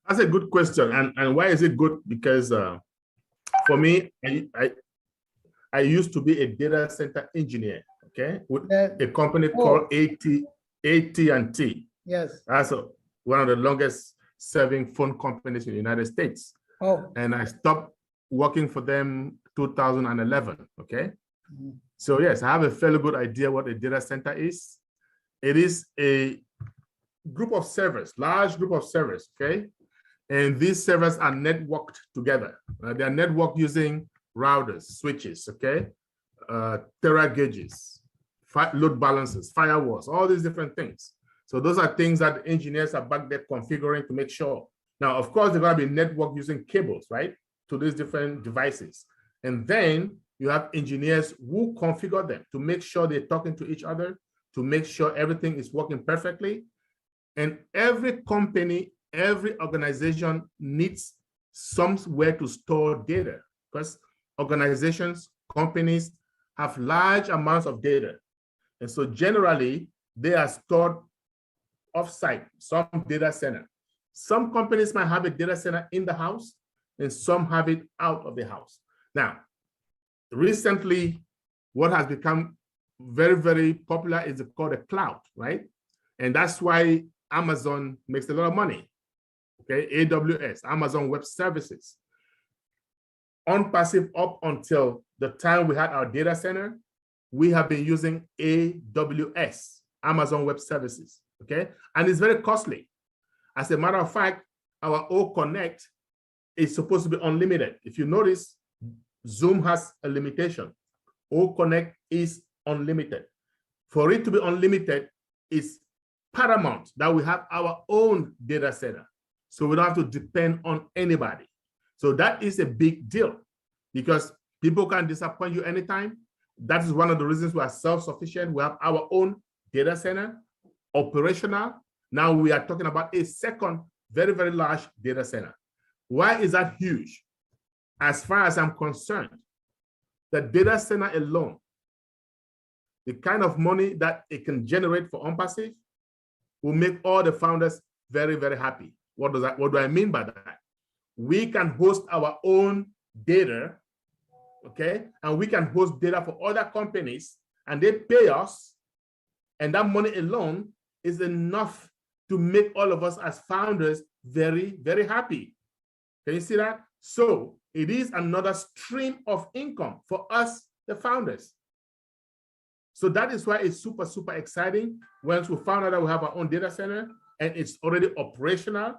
That's a good question. And why is it good? Because for me, I used to be a data center engineer, okay, with a company called AT&T. Yes. That's one of the longest serving phone companies in the United States. Oh. And I stopped working for them 2011, okay? Mm-hmm. So yes, I have a fairly good idea what a data center is. It is a group of servers, large group of servers, okay? And these servers are networked together. They are networked using routers, switches, okay? Tera gauges, load balancers, firewalls, all these different things. So those are things that engineers are back there configuring to make sure. Now, of course, they're going to be networked using cables, right, to these different devices. And then you have engineers who configure them to make sure they're talking to each other, to make sure everything is working perfectly. And every company, every organization needs somewhere to store data, because organizations, companies have large amounts of data. And so generally, they are stored off-site, some data center. Some companies might have a data center in the house, and some have it out of the house. Now, recently, what has become very, very popular is called a cloud, right? And that's why Amazon makes a lot of money, okay? AWS, Amazon Web Services. On passive, up until the time we had our data center, we have been using AWS, Amazon Web Services, okay? And it's very costly. As a matter of fact, our O Connect is supposed to be unlimited. If you notice, Zoom has a limitation. O Connect is unlimited. For it to be unlimited, it's paramount that we have our own data center, so we don't have to depend on anybody. So that is a big deal, because people can disappoint you anytime. That is one of the reasons we are self-sufficient. We have our own data center, operational. Now we are talking about a second very, very large data center. Why is that huge? As far as I'm concerned, the data center alone, the kind of money that it can generate for OnPassive will make all the founders very, very happy. What do I mean by that? We can host our own data, okay? And we can host data for other companies, and they pay us, and that money alone is enough to make all of us as founders very, very happy. Can you see that? So it is another stream of income for us, the founders. So that is why it's super, super exciting once we found out that we have our own data center and it's already operational.